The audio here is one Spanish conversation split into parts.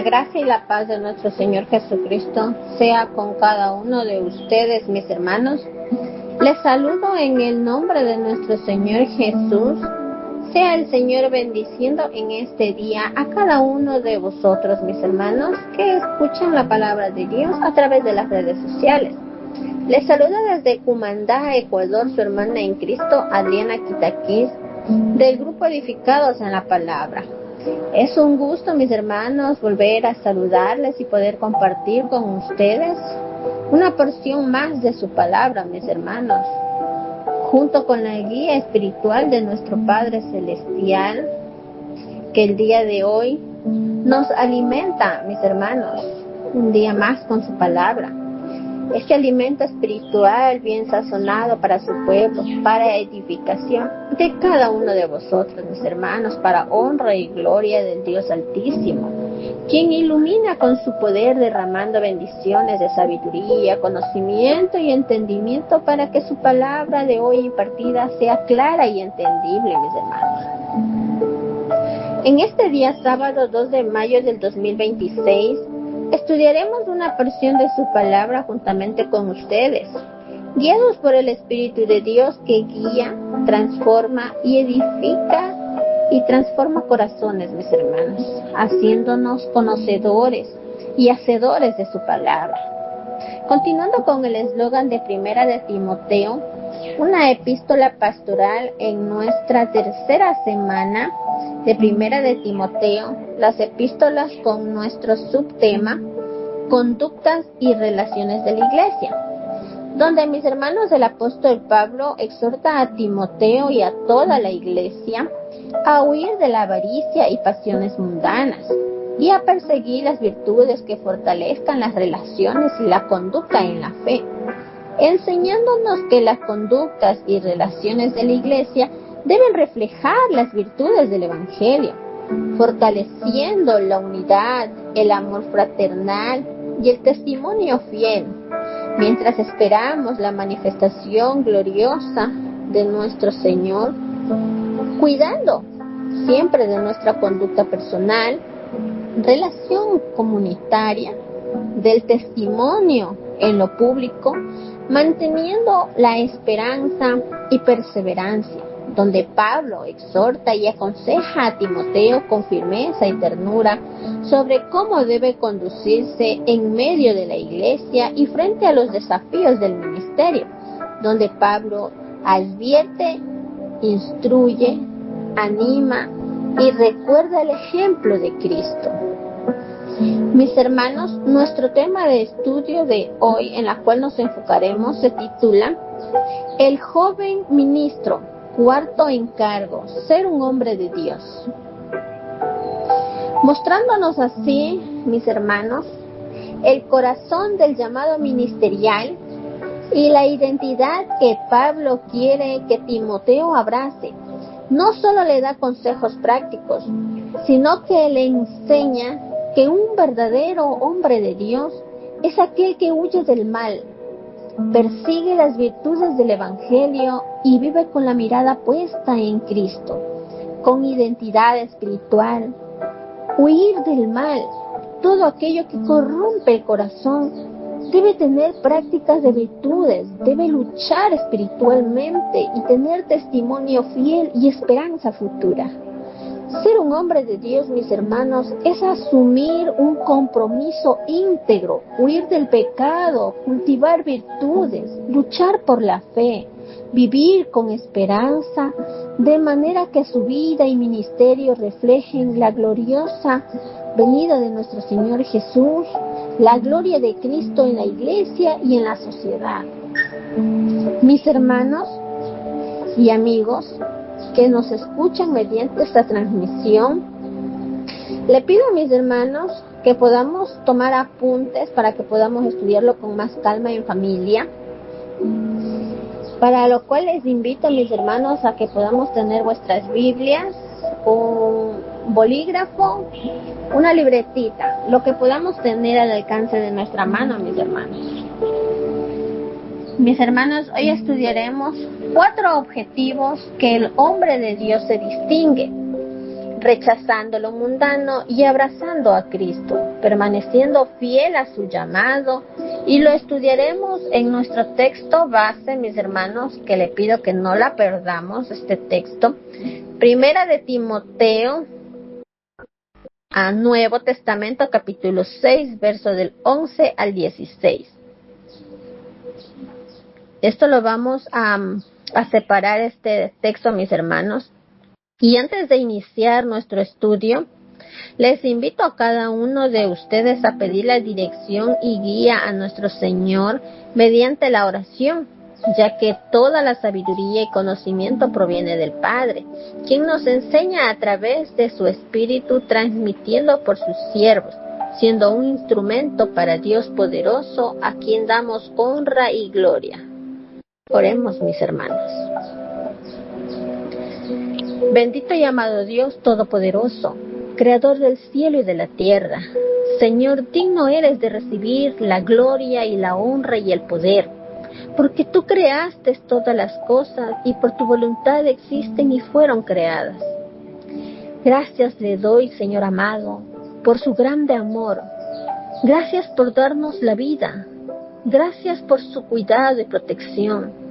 La gracia y la paz de nuestro Señor Jesucristo sea con cada uno de ustedes, mis hermanos. Les saludo en el nombre de nuestro Señor Jesús. Sea el Señor bendiciendo en este día a cada uno de vosotros, mis hermanos, que escuchan la palabra de Dios a través de las redes sociales. Les saluda desde Cumandá, Ecuador, su hermana en Cristo, Adriana Quitaquís, del grupo Edificados en la Palabra. Es un gusto, mis hermanos, volver a saludarles y poder compartir con ustedes una porción más de su palabra, mis hermanos, junto con la guía espiritual de nuestro Padre Celestial, que el día de hoy nos alimenta, mis hermanos, un día más con su palabra. Este alimento espiritual bien sazonado para su pueblo, para edificación de cada uno de vosotros, mis hermanos, para honra y gloria del Dios Altísimo, quien ilumina con su poder derramando bendiciones de sabiduría, conocimiento y entendimiento para que su palabra de hoy impartida sea clara y entendible, mis hermanos. En este día sábado 2 de mayo del 2026, estudiaremos una porción de su palabra juntamente con ustedes, guiados por el Espíritu de Dios que guía, transforma y edifica y transforma corazones, mis hermanos, haciéndonos conocedores y hacedores de su palabra. Continuando con el eslogan de Primera de Timoteo, una epístola pastoral en nuestra tercera semana de Primera de Timoteo, las epístolas con nuestro subtema, conductas y relaciones de la iglesia, donde, mis hermanos, el apóstol Pablo exhorta a Timoteo y a toda la iglesia a huir de la avaricia y pasiones mundanas y a perseguir las virtudes que fortalezcan las relaciones y la conducta en la fe, enseñándonos que las conductas y relaciones de la iglesia deben reflejar las virtudes del Evangelio, fortaleciendo la unidad, el amor fraternal y el testimonio fiel, mientras esperamos la manifestación gloriosa de nuestro Señor, cuidando siempre de nuestra conducta personal, relación comunitaria, del testimonio en lo público, manteniendo la esperanza y perseverancia, donde Pablo exhorta y aconseja a Timoteo con firmeza y ternura sobre cómo debe conducirse en medio de la iglesia y frente a los desafíos del ministerio, donde Pablo advierte, instruye, anima y recuerda el ejemplo de Cristo. Mis hermanos, nuestro tema de estudio de hoy, en la cual nos enfocaremos, se titula El joven ministro, cuarto encargo, ser un hombre de Dios. Mostrándonos así, mis hermanos, el corazón del llamado ministerial y la identidad que Pablo quiere que Timoteo abrace. No solo le da consejos prácticos, sino que le enseña que un verdadero hombre de Dios es aquel que huye del mal, persigue las virtudes del Evangelio y vive con la mirada puesta en Cristo, con identidad espiritual. Huir del mal, todo aquello que corrompe el corazón, debe tener prácticas de virtudes, debe luchar espiritualmente y tener testimonio fiel y esperanza futura. Ser un hombre de Dios, mis hermanos, es asumir un compromiso íntegro, huir del pecado, cultivar virtudes, luchar por la fe, vivir con esperanza, de manera que su vida y ministerio reflejen la gloriosa venida de nuestro Señor Jesús, la gloria de Cristo en la iglesia y en la sociedad. Mis hermanos y amigos que nos escuchan mediante esta transmisión, le pido a mis hermanos que podamos tomar apuntes para que podamos estudiarlo con más calma en familia, para lo cual les invito a mis hermanos a que podamos tener vuestras Biblias, un bolígrafo, una libretita, lo que podamos tener al alcance de nuestra mano, mis hermanos. Mis hermanos, hoy estudiaremos 4 objetivos que el hombre de Dios se distingue. rechazando lo mundano y abrazando a Cristo, permaneciendo fiel a su llamado. Y lo estudiaremos en nuestro texto base, mis hermanos, que le pido que no la perdamos, este texto. Primera de Timoteo, a Nuevo Testamento, capítulo 6, verso del 11 al 16. Esto lo vamos a separar, este texto, mis hermanos. Y antes de iniciar nuestro estudio, les invito a cada uno de ustedes a pedir la dirección y guía a nuestro Señor mediante la oración, ya que toda la sabiduría y conocimiento proviene del Padre, quien nos enseña a través de su Espíritu, transmitiendo por sus siervos, siendo un instrumento para Dios poderoso, a quien damos honra y gloria. Oremos, mis hermanos. Bendito y amado Dios Todopoderoso, Creador del cielo y de la tierra, Señor, digno eres de recibir la gloria y la honra y el poder, porque tú creaste todas las cosas y por tu voluntad existen y fueron creadas. Gracias le doy, Señor amado, por su grande amor. Gracias por darnos la vida. Gracias por su cuidado y protección.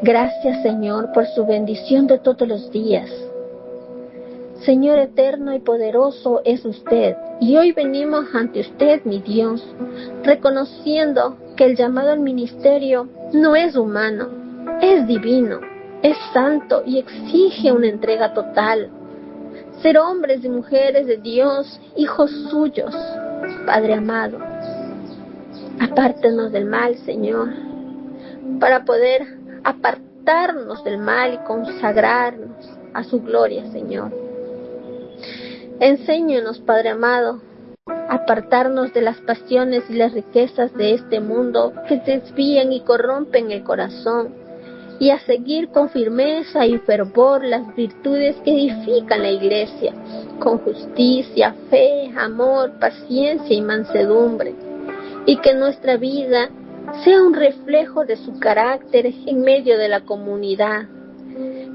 Gracias, Señor, por su bendición de todos los días. Señor eterno y poderoso es usted, y hoy venimos ante usted, mi Dios, reconociendo que el llamado al ministerio no es humano, es divino, es santo y exige una entrega total. Ser hombres y mujeres de Dios, hijos suyos, Padre amado. Apártenos del mal, Señor, para poder apartarnos del mal y consagrarnos a su gloria, Señor. Enséñanos, Padre amado, a apartarnos de las pasiones y las riquezas de este mundo que desvían y corrompen el corazón, y a seguir con firmeza y fervor las virtudes que edifican la iglesia, con justicia, fe, amor, paciencia y mansedumbre, y que nuestra vida sea un reflejo de su carácter en medio de la comunidad,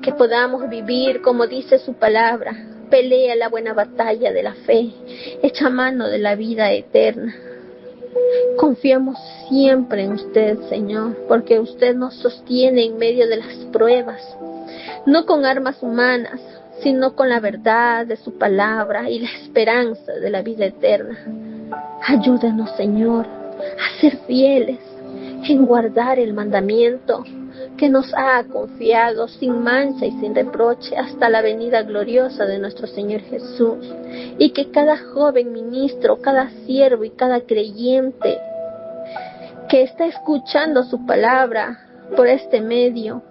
que podamos vivir como dice su palabra: pelea la buena batalla de la fe, echa mano de la vida eterna. Confiamos siempre en usted, Señor, porque usted nos sostiene en medio de las pruebas, no con armas humanas, sino con la verdad de su palabra y la esperanza de la vida eterna. Ayúdanos, Señor, a ser fieles en guardar el mandamiento que nos ha confiado sin mancha y sin reproche hasta la venida gloriosa de nuestro Señor Jesús, y que cada joven ministro, cada siervo y cada creyente que está escuchando su palabra por este medio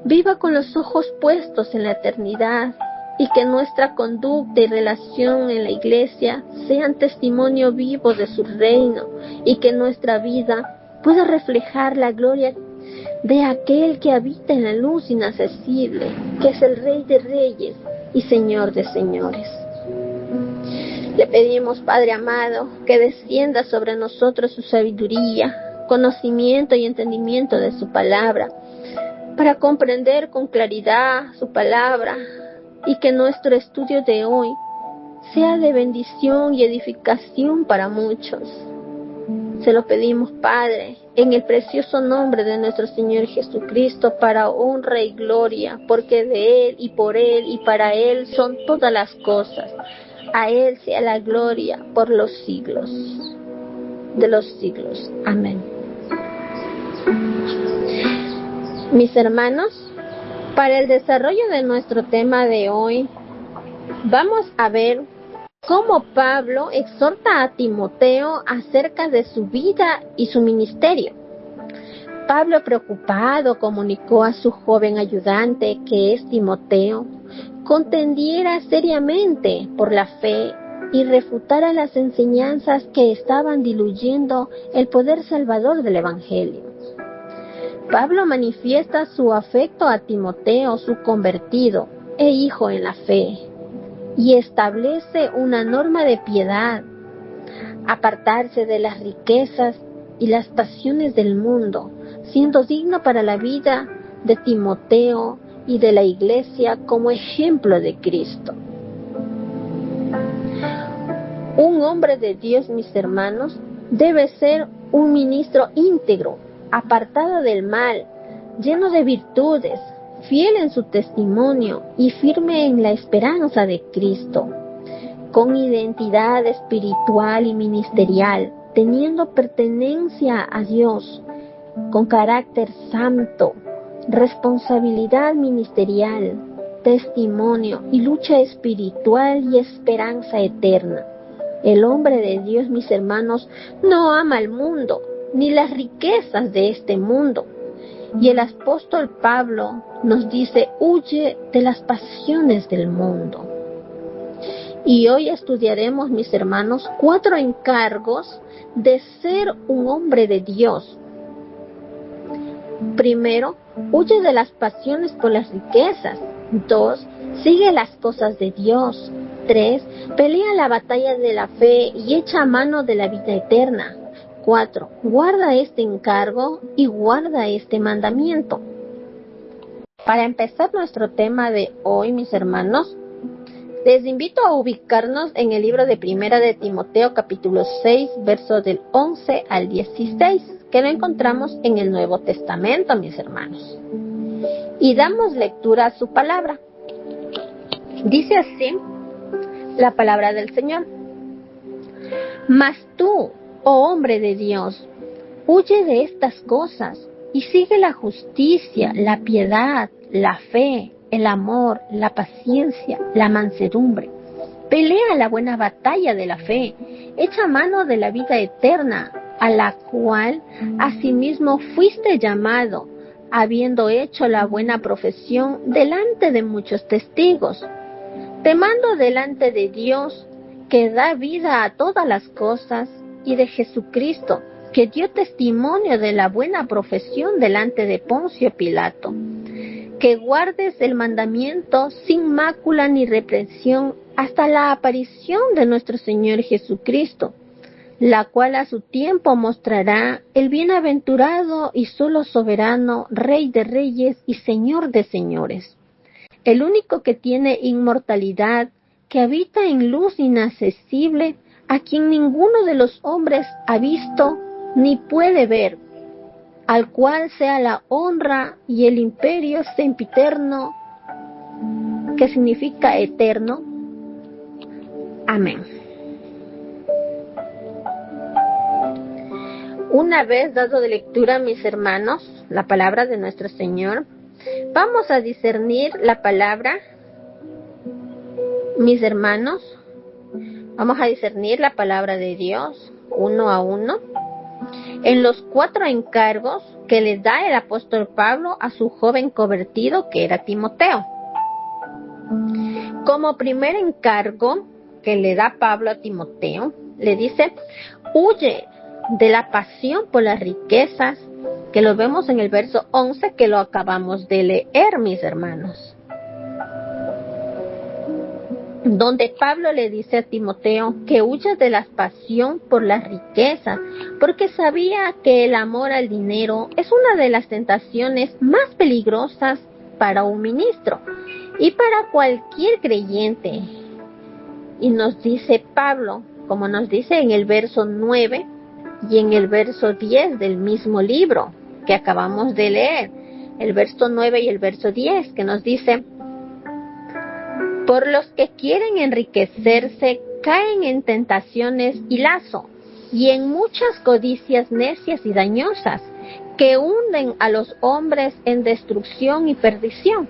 viva con los ojos puestos en la eternidad, y que nuestra conducta y relación en la iglesia sean testimonio vivo de su reino, y que nuestra vida pueda reflejar la gloria de aquel que habita en la luz inaccesible, que es el Rey de Reyes y Señor de Señores. Le pedimos, Padre amado, que descienda sobre nosotros su sabiduría, conocimiento y entendimiento de su palabra, para comprender con claridad su palabra, y que nuestro estudio de hoy sea de bendición y edificación para muchos. Se lo pedimos, Padre, en el precioso nombre de nuestro Señor Jesucristo, para honra y gloria, porque de Él y por Él y para Él son todas las cosas. A Él sea la gloria por los siglos de los siglos. Amén. Mis hermanos, para el desarrollo de nuestro tema de hoy, vamos a ver cómo Pablo exhorta a Timoteo acerca de su vida y su ministerio. Pablo, preocupado, comunicó a su joven ayudante, que es Timoteo, contendiera seriamente por la fe y refutara las enseñanzas que estaban diluyendo el poder salvador del Evangelio. Pablo manifiesta su afecto a Timoteo, su convertido e hijo en la fe, y establece una norma de piedad: apartarse de las riquezas y las pasiones del mundo, siendo digno para la vida de Timoteo y de la Iglesia como ejemplo de Cristo. Un hombre de Dios, mis hermanos, debe ser un ministro íntegro, apartado del mal, lleno de virtudes, fiel en su testimonio y firme en la esperanza de Cristo, con identidad espiritual y ministerial, teniendo pertenencia a Dios, con carácter santo, responsabilidad ministerial, testimonio y lucha espiritual y esperanza eterna. El hombre de Dios, mis hermanos, no ama al mundo, ni las riquezas de este mundo. Y el apóstol Pablo nos dice, huye de las pasiones del mundo. Y hoy estudiaremos, mis hermanos, 4 encargos de ser un hombre de Dios. Primero, huye de las pasiones por las riquezas. 2, sigue las cosas de Dios. 3, pelea la batalla de la fe y echa mano de la vida eterna. 4, guarda este encargo y guarda este mandamiento. Para empezar nuestro tema de hoy, mis hermanos, les invito a ubicarnos en el libro de Primera de Timoteo, capítulo 6, versos del 11 al 16, que lo encontramos en el Nuevo Testamento, mis hermanos. Y damos lectura a su palabra. Dice así la palabra del Señor. Mas tú, oh hombre de Dios, huye de estas cosas y sigue la justicia, la piedad, la fe, el amor, la paciencia, la mansedumbre. Pelea la buena batalla de la fe, echa mano de la vida eterna, a la cual asimismo fuiste llamado, habiendo hecho la buena profesión delante de muchos testigos. Te mando delante de Dios, que da vida a todas las cosas, y de Jesucristo, que dio testimonio de la buena profesión delante de Poncio Pilato, que guardes el mandamiento sin mácula ni reprensión hasta la aparición de nuestro Señor Jesucristo, la cual a su tiempo mostrará el bienaventurado y solo soberano, Rey de reyes y Señor de señores, el único que tiene inmortalidad, que habita en luz inaccesible, a quien ninguno de los hombres ha visto ni puede ver, al cual sea la honra y el imperio sempiterno, que significa eterno. Amén. Una vez dado de lectura, mis hermanos, la palabra de nuestro Señor, vamos a discernir la palabra, mis hermanos, vamos a discernir la palabra de Dios uno a uno en los 4 encargos que le da el apóstol Pablo a su joven convertido, que era Timoteo. Como primer encargo que le da Pablo a Timoteo, le dice, huye de la pasión por las riquezas, que lo vemos en el verso 11 que lo acabamos de leer, mis hermanos, donde Pablo le dice a Timoteo que huya de la pasión por las riquezas, porque sabía que el amor al dinero es una de las tentaciones más peligrosas para un ministro y para cualquier creyente. Y nos dice Pablo, como nos dice en el verso 9 y en el verso 10 del mismo libro que acabamos de leer, el verso 9 y el verso 10, que nos dice: por los que quieren enriquecerse caen en tentaciones y lazo, y en muchas codicias necias y dañosas, que hunden a los hombres en destrucción y perdición,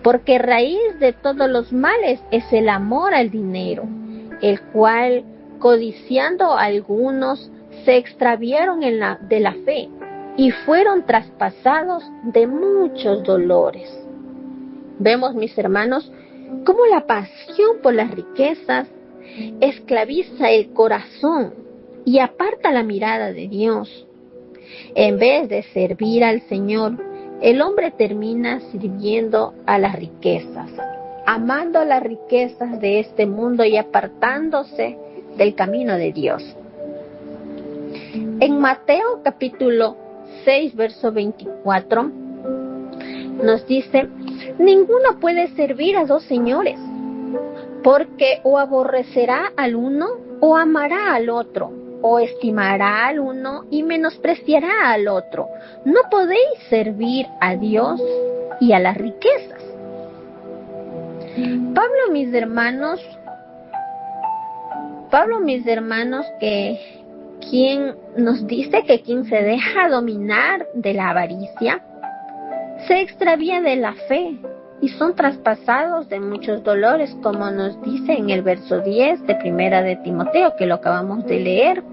porque raíz de todos los males es el amor al dinero, el cual, codiciando a algunos, se extraviaron de la fe, y fueron traspasados de muchos dolores. Vemos, mis hermanos, cómo la pasión por las riquezas esclaviza el corazón y aparta la mirada de Dios. En vez de servir al Señor, el hombre termina sirviendo a las riquezas, amando las riquezas de este mundo y apartándose del camino de Dios. En Mateo capítulo 6, verso 24, nos dice, ninguno puede servir a dos señores, porque o aborrecerá al uno o amará al otro, o estimará al uno y menospreciará al otro. No podéis servir a Dios y a las riquezas. Pablo, mis hermanos, que quien nos dice que quien se deja dominar de la avaricia, se extravía de la fe y son traspasados de muchos dolores, como nos dice en el verso 10 de Primera de Timoteo, que lo acabamos de leer,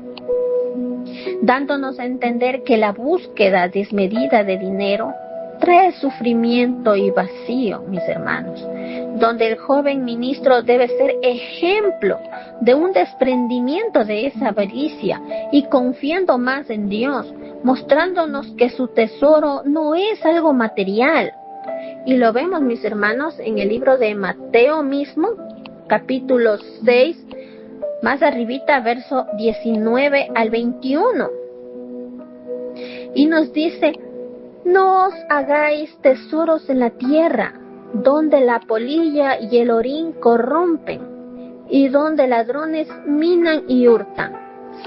dándonos a entender que la búsqueda desmedida de dinero trae sufrimiento y vacío, mis hermanos, donde el joven ministro debe ser ejemplo de un desprendimiento de esa avaricia y confiando más en Dios, mostrándonos que su tesoro no es algo material. Y lo vemos, mis hermanos, en el libro de Mateo mismo, capítulo 6, más arribita, verso 19 al 21. Y nos dice, no os hagáis tesoros en la tierra, donde la polilla y el orín corrompen, y donde ladrones minan y hurtan,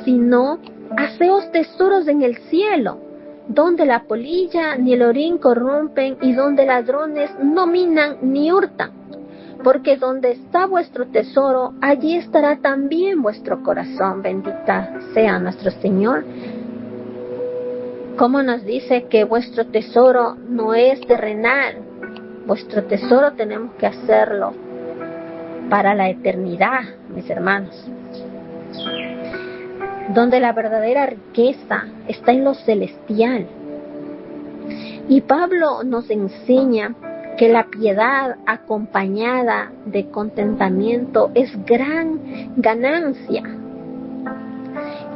sino haceos tesoros en el cielo, donde la polilla ni el orín corrompen y donde ladrones no minan ni hurtan. Porque donde está vuestro tesoro, allí estará también vuestro corazón. Bendita sea nuestro Señor. Como nos dice que vuestro tesoro no es terrenal, vuestro tesoro tenemos que hacerlo para la eternidad, mis hermanos. Donde la verdadera riqueza está en lo celestial. Y Pablo nos enseña que la piedad acompañada de contentamiento es gran ganancia.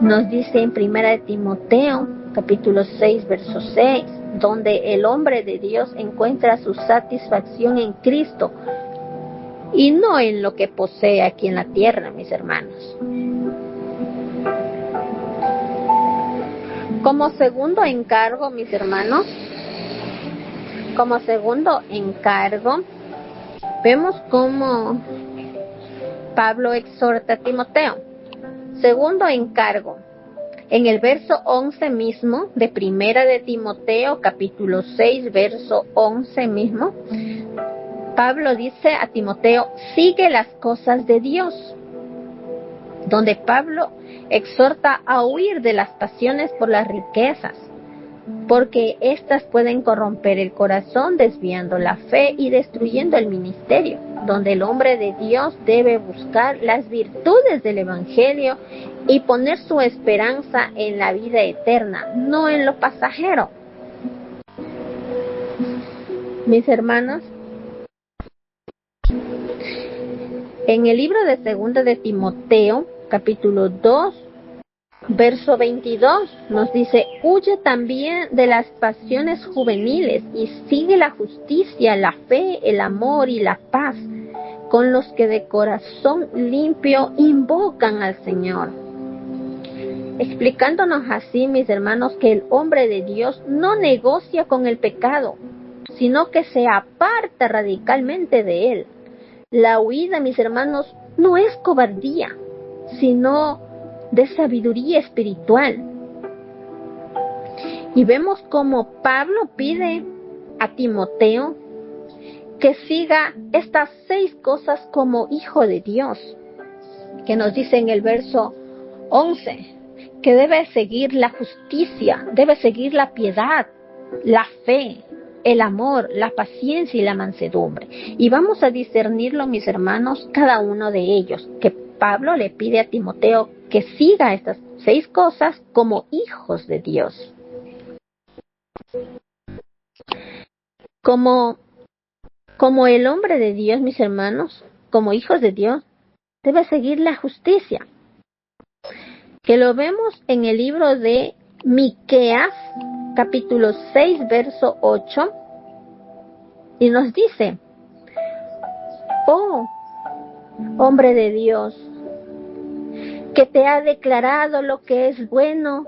Nos dice en Primera de Timoteo, capítulo 6, verso 6, donde el hombre de Dios encuentra su satisfacción en Cristo y no en lo que posee aquí en la tierra, mis hermanos. Como segundo encargo, mis hermanos, vemos cómo Pablo exhorta a Timoteo. Segundo encargo, en el verso 11 mismo de Primera de Timoteo, capítulo 6, verso 11 mismo, Pablo dice a Timoteo, sigue las cosas de Dios, donde Pablo exhorta a huir de las pasiones por las riquezas, porque éstas pueden corromper el corazón, desviando la fe y destruyendo el ministerio, donde el hombre de Dios debe buscar las virtudes del Evangelio y poner su esperanza en la vida eterna, no en lo pasajero. Mis hermanos, en el libro de Segunda de Timoteo, capítulo 2, verso 22, nos dice, huye también de las pasiones juveniles y sigue la justicia, la fe, el amor y la paz, con los que de corazón limpio invocan al Señor. Explicándonos así, mis hermanos, que el hombre de Dios no negocia con el pecado, sino que se aparta radicalmente de él. La huida, mis hermanos, no es cobardía, sino de sabiduría espiritual. Y vemos como Pablo pide a Timoteo que siga estas 6 cosas como hijo de Dios, que nos dice en el verso 11, que debe seguir la justicia, debe seguir la piedad, la fe, el amor, la paciencia y la mansedumbre. Y vamos a discernirlo, mis hermanos, cada uno de ellos, que Pablo le pide a Timoteo que siga estas 6 cosas como hijos de Dios. Como el hombre de Dios, mis hermanos, como hijos de Dios, debe seguir la justicia, que lo vemos en el libro de Miqueas, capítulo 6, verso 8, y nos dice, oh, hombre de Dios, que te ha declarado lo que es bueno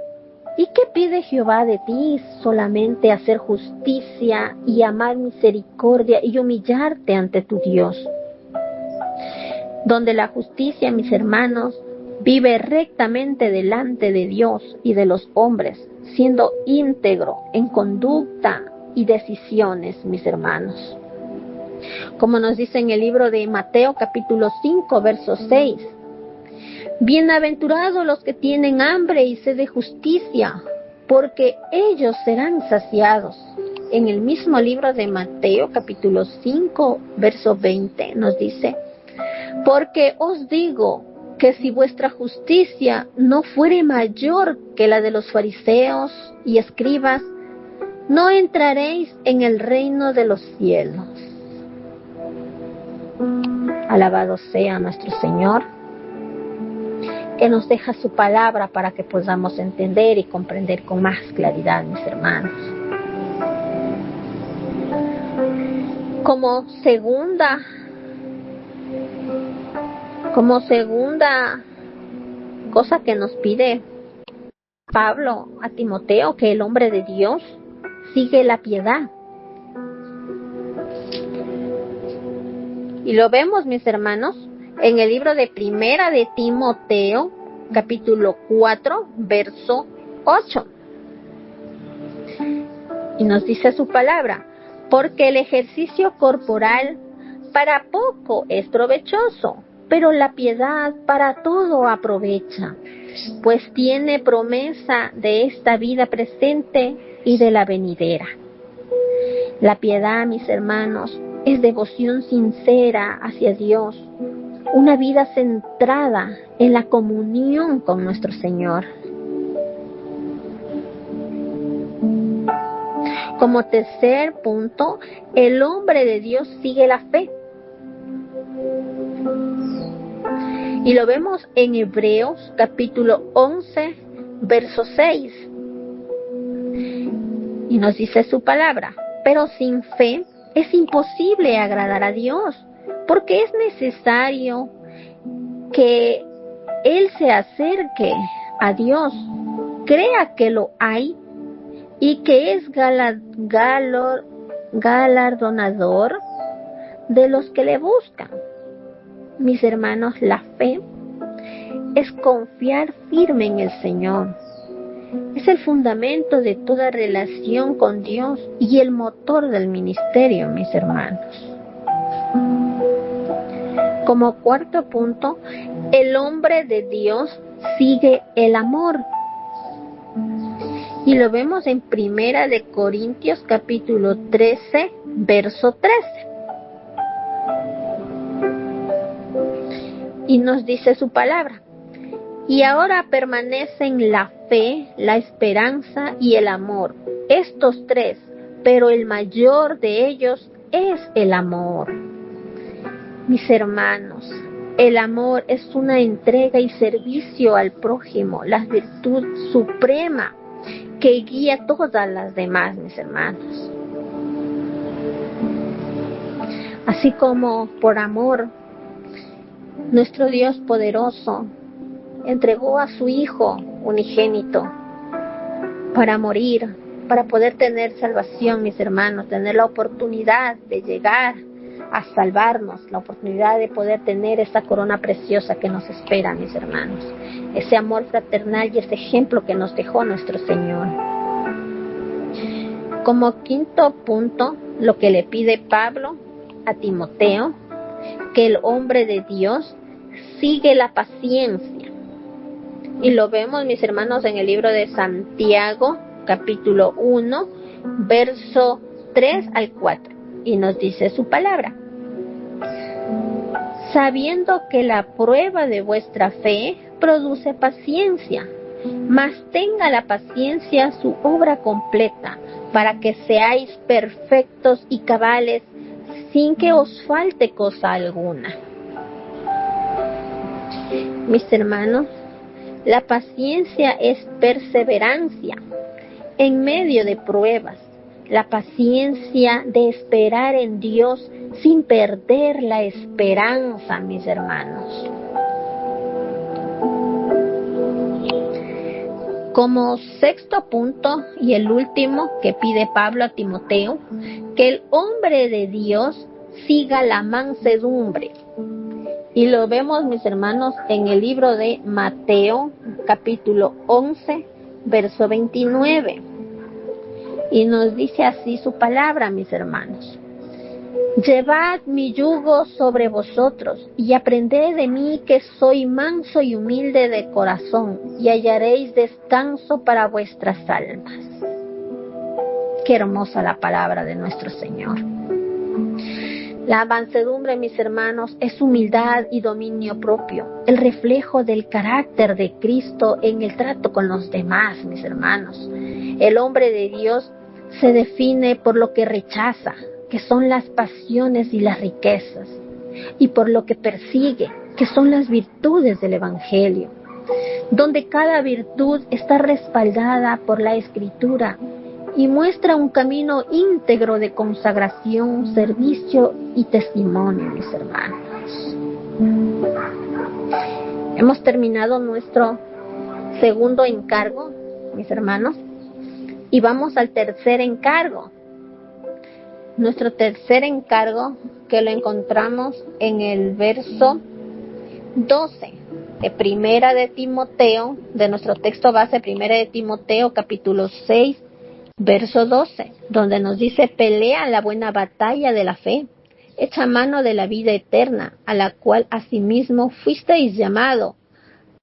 ¿Y qué pide Jehová de ti? Solamente hacer justicia y amar misericordia y humillarte ante tu Dios. Donde la justicia, mis hermanos, vive rectamente delante de Dios y de los hombres, siendo íntegro en conducta y decisiones, mis hermanos. Como nos dice en el libro de Mateo capítulo 5, verso 6. Bienaventurados los que tienen hambre y sed de justicia, porque ellos serán saciados. En el mismo libro de Mateo capítulo 5, verso 20 nos dice: porque os digo que si vuestra justicia no fuere mayor que la de los fariseos y escribas, no entraréis en el reino de los cielos. Alabado sea nuestro Señor, que nos deja su palabra para que podamos entender y comprender con más claridad, mis hermanos. Como segunda cosa que nos pide Pablo a Timoteo, que el hombre de Dios sigue la piedad. Y lo vemos, mis hermanos, en el libro de Primera de Timoteo, capítulo 4, verso 8. Y nos dice su palabra: porque el ejercicio corporal para poco es provechoso, pero la piedad para todo aprovecha, pues tiene promesa de esta vida presente y de la venidera. La piedad, mis hermanos, es devoción sincera hacia Dios, una vida centrada en la comunión con nuestro Señor. Como tercer punto, el hombre de Dios sigue la fe. Y lo vemos en Hebreos capítulo 11, verso 6. Y nos dice su palabra: pero sin fe es imposible agradar a Dios, porque es necesario que Él se acerque a Dios, crea que lo hay y que es galardonador de los que le buscan. Mis hermanos, la fe es confiar firme en el Señor. Es el fundamento de toda relación con Dios y el motor del ministerio, mis hermanos. Como cuarto punto, el hombre de Dios sigue el amor. Y lo vemos en Primera de Corintios capítulo 13, verso 13. Y nos dice su palabra: y ahora permanecen la fe, la esperanza y el amor, estos tres, pero el mayor de ellos es el amor. Mis hermanos, el amor es una entrega y servicio al prójimo, la virtud suprema que guía todas las demás, mis hermanos. Así como por amor, nuestro Dios poderoso entregó a su Hijo unigénito para morir, para poder tener salvación, mis hermanos, tener la oportunidad de llegar a salvarnos, la oportunidad de poder tener esa corona preciosa que nos espera, mis hermanos, ese amor fraternal y ese ejemplo que nos dejó nuestro Señor. Como quinto punto, lo que le pide Pablo a Timoteo, que el hombre de Dios sigue la paciencia. Y lo vemos, mis hermanos, en el libro de Santiago, capítulo 1, verso 3 al 4. Y nos dice su palabra: sabiendo que la prueba de vuestra fe produce paciencia, mas tenga la paciencia su obra completa, para que seáis perfectos y cabales, sin que os falte cosa alguna. Mis hermanos, la paciencia es perseverancia en medio de pruebas, la paciencia de esperar en Dios sin perder la esperanza, mis hermanos. Como sexto punto y el último que pide Pablo a Timoteo, que el hombre de Dios siga la mansedumbre. Y lo vemos, mis hermanos, en el libro de Mateo, capítulo 11, verso 29. Y nos dice así su palabra, mis hermanos. Llevad mi yugo sobre vosotros y aprended de mí, que soy manso y humilde de corazón, y hallaréis descanso para vuestras almas. Qué hermosa la palabra de nuestro Señor. La mansedumbre, mis hermanos, es humildad y dominio propio, el reflejo del carácter de Cristo en el trato con los demás, mis hermanos. El hombre de Dios se define por lo que rechaza, que son las pasiones y las riquezas, y por lo que persigue, que son las virtudes del Evangelio, donde cada virtud está respaldada por la Escritura y muestra un camino íntegro de consagración, servicio y testimonio, mis hermanos. Hemos terminado nuestro segundo encargo, mis hermanos, y vamos al tercer encargo. Nuestro tercer encargo, que lo encontramos en el verso 12 de Primera de Timoteo, de nuestro texto base, Primera de Timoteo, capítulo 6, verso 12, donde nos dice: pelea la buena batalla de la fe, echa mano de la vida eterna, a la cual asimismo fuisteis llamado,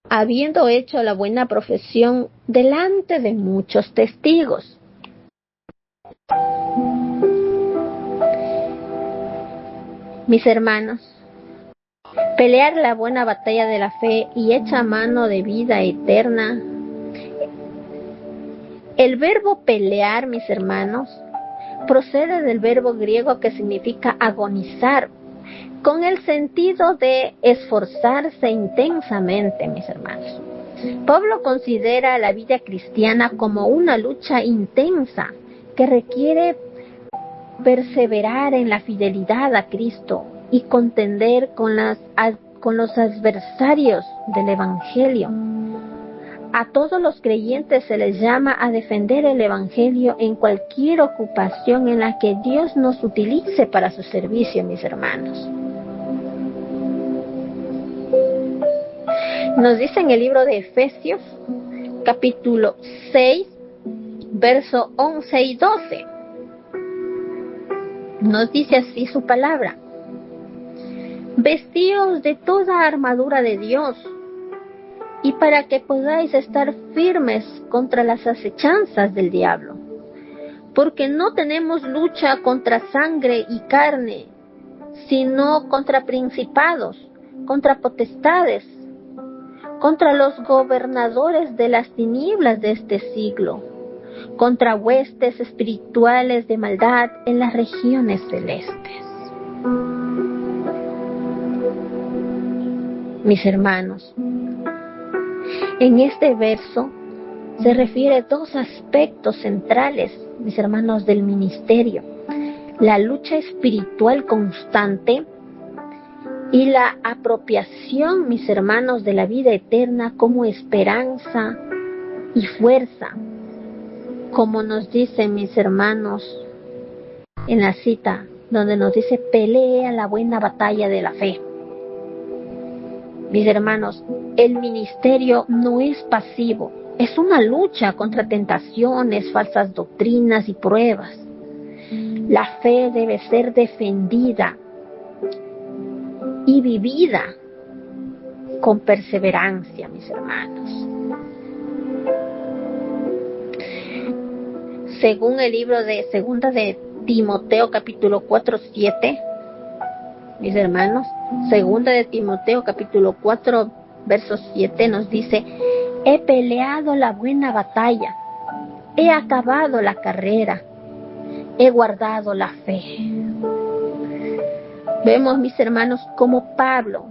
habiendo hecho la buena profesión delante de muchos testigos. Mis hermanos, pelear la buena batalla de la fe y echa mano de vida eterna. El verbo pelear, mis hermanos, procede del verbo griego que significa agonizar, con el sentido de esforzarse intensamente, mis hermanos. Pablo considera la vida cristiana como una lucha intensa que requiere perseverar en la fidelidad a Cristo y contender con los adversarios del Evangelio. A todos los creyentes se les llama a defender el Evangelio en cualquier ocupación en la que Dios nos utilice para su servicio, mis hermanos. Nos dice en el libro de Efesios, capítulo 6, verso 11 y 12. Nos dice así su palabra: vestíos de toda armadura de Dios, y para que podáis estar firmes contra las acechanzas del diablo. Porque no tenemos lucha contra sangre y carne, sino contra principados, contra potestades, contra los gobernadores de las tinieblas de este siglo, contra huestes espirituales de maldad en las regiones celestes. Mis hermanos, en este verso se refiere a dos aspectos centrales, mis hermanos, del ministerio: la lucha espiritual constante y la apropiación, mis hermanos, de la vida eterna como esperanza y fuerza, como nos dice, mis hermanos, en la cita donde nos dice: pelea la buena batalla de la fe. Mis hermanos, el ministerio no es pasivo, es una lucha contra tentaciones, falsas doctrinas y pruebas. La fe debe ser defendida y vivida con perseverancia, mis hermanos. Según el libro de Segunda de Timoteo, capítulo 4, 7, mis hermanos, Segunda de Timoteo, capítulo 4, verso 7, nos dice: he peleado la buena batalla, he acabado la carrera, he guardado la fe. Vemos, mis hermanos, como Pablo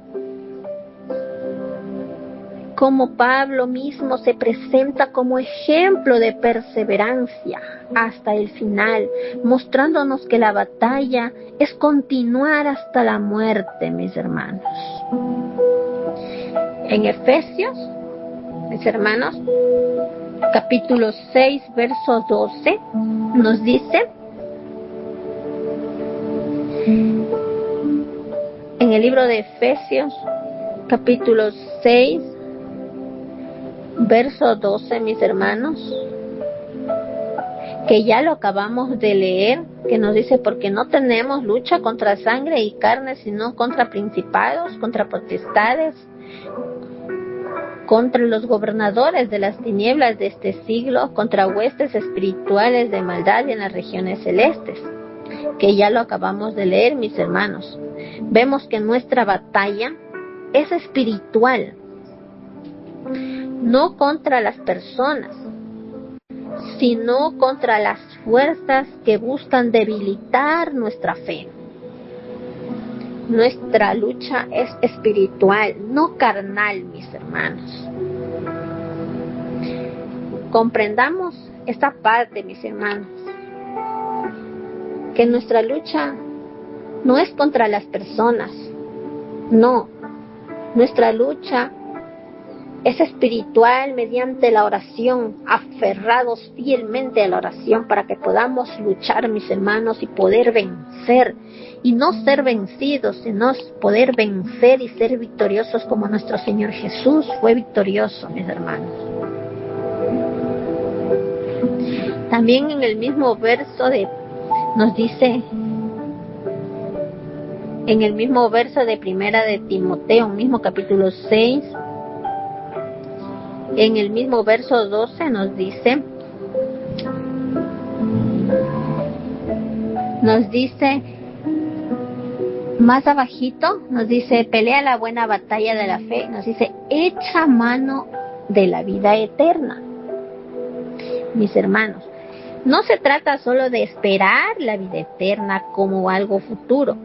mismo se presenta como ejemplo de perseverancia hasta el final, mostrándonos que la batalla es continuar hasta la muerte, mis hermanos. En Efesios, mis hermanos, capítulo 6, verso 12, nos dice, en el libro de Efesios, capítulo 6, verso 12, mis hermanos, que ya lo acabamos de leer, que nos dice, porque no tenemos lucha contra sangre y carne, sino contra principados, contra potestades, contra los gobernadores de las tinieblas de este siglo, contra huestes espirituales de maldad en las regiones celestes, que ya lo acabamos de leer, mis hermanos. Vemos que nuestra batalla es espiritual, no contra las personas, sino contra las fuerzas que buscan debilitar nuestra fe. Nuestra lucha es espiritual, no carnal, mis hermanos. Comprendamos esta parte, mis hermanos, que nuestra lucha no es contra las personas, no. Nuestra lucha es espiritual mediante la oración, aferrados fielmente a la oración para que podamos luchar, mis hermanos, y poder vencer, y no ser vencidos, sino poder vencer y ser victoriosos como nuestro Señor Jesús fue victorioso, mis hermanos. También en el mismo verso nos dice, en el mismo verso de Primera de Timoteo, mismo capítulo 6, en el mismo verso 12 nos dice, más abajito, nos dice, pelea la buena batalla de la fe, nos dice, echa mano de la vida eterna. Mis hermanos, no se trata solo de esperar la vida eterna como algo futuro,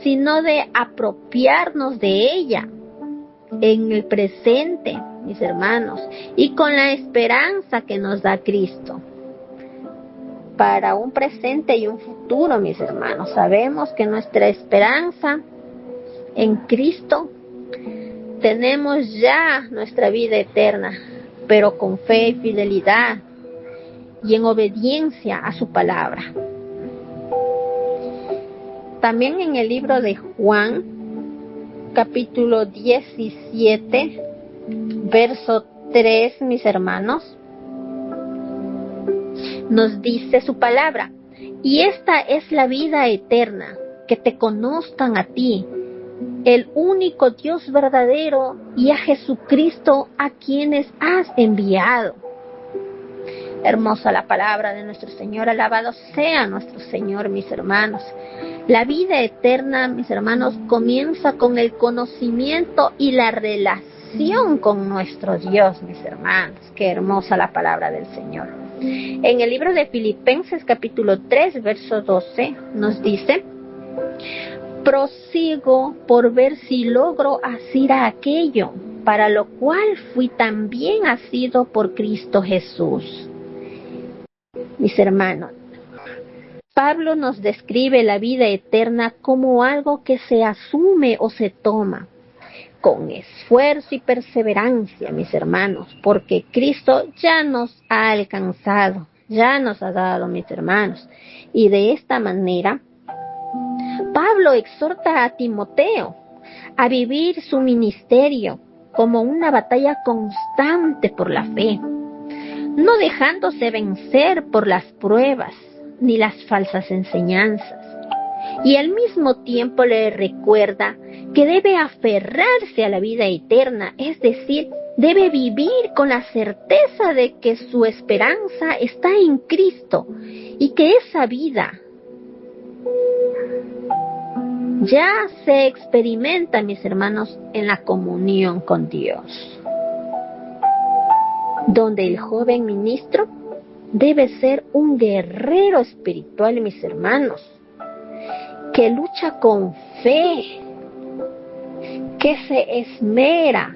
sino de apropiarnos de ella en el presente, mis hermanos, y con la esperanza que nos da Cristo para un presente y un futuro, mis hermanos. Sabemos que nuestra esperanza en Cristo, tenemos ya nuestra vida eterna, pero con fe y fidelidad y en obediencia a su palabra. También en el libro de Juan, capítulo 17, verso 3, mis hermanos, nos dice su palabra, y esta es la vida eterna, que te conozcan a ti, el único Dios verdadero, y a Jesucristo a quienes has enviado. Hermosa la palabra de nuestro Señor, alabado sea nuestro Señor, mis hermanos. La vida eterna, mis hermanos, comienza con el conocimiento y la relación con nuestro Dios, mis hermanos. Qué hermosa la palabra del Señor. En el libro de Filipenses, capítulo 3, verso 12, nos dice, prosigo por ver si logro asir a aquello, para lo cual fui también asido por Cristo Jesús. Mis hermanos, Pablo nos describe la vida eterna como algo que se asume o se toma con esfuerzo y perseverancia, mis hermanos, porque Cristo ya nos ha alcanzado, ya nos ha dado, mis hermanos. Y de esta manera, Pablo exhorta a Timoteo a vivir su ministerio como una batalla constante por la fe, no dejándose vencer por las pruebas ni las falsas enseñanzas. Y al mismo tiempo le recuerda que debe aferrarse a la vida eterna, es decir, debe vivir con la certeza de que su esperanza está en Cristo y que esa vida ya se experimenta, mis hermanos, en la comunión con Dios, donde el joven ministro debe ser un guerrero espiritual, mis hermanos, que lucha con fe, que se esmera,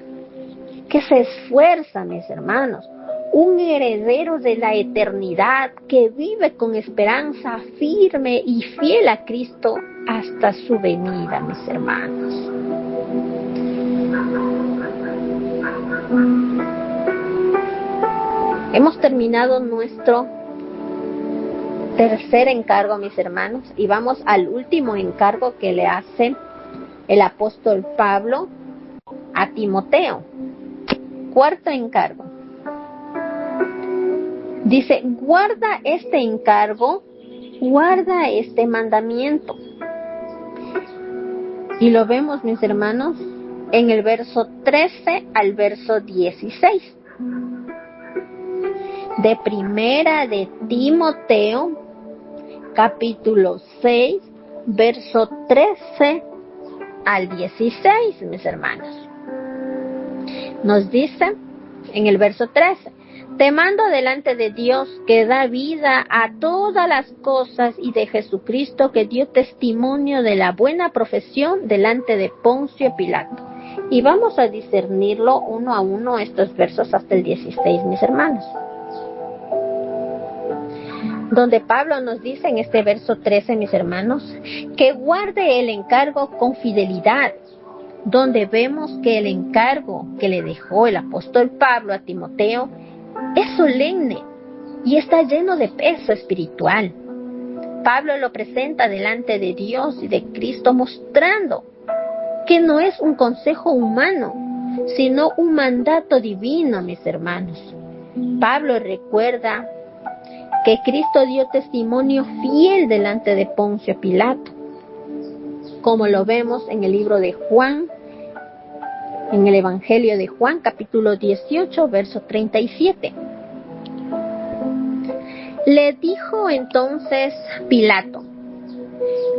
que se esfuerza, mis hermanos, un heredero de la eternidad que vive con esperanza firme y fiel a Cristo hasta su venida, mis hermanos. Hemos terminado nuestro tercer encargo, mis hermanos, y vamos al último encargo que le hace el apóstol Pablo a Timoteo. Cuarto encargo. Dice, guarda este encargo, guarda este mandamiento. Y lo vemos, mis hermanos, en el verso 13 al verso 16. De primera de Timoteo, capítulo 6, verso 13 al 16, mis hermanos. Nos dice en el verso 13, te mando delante de Dios que da vida a todas las cosas y de Jesucristo que dio testimonio de la buena profesión delante de Poncio Pilato. Y vamos a discernirlo uno a uno estos versos hasta el 16, mis hermanos. Donde Pablo nos dice en este verso 13, mis hermanos, que guarde el encargo con fidelidad, donde vemos que el encargo que le dejó el apóstol Pablo a Timoteo es solemne y está lleno de peso espiritual. Pablo lo presenta delante de Dios y de Cristo, mostrando que no es un consejo humano, sino un mandato divino, mis hermanos. Pablo recuerda que Cristo dio testimonio fiel delante de Poncio Pilato, como lo vemos en el libro de Juan, en el Evangelio de Juan, capítulo 18, verso 37. Le dijo entonces Pilato,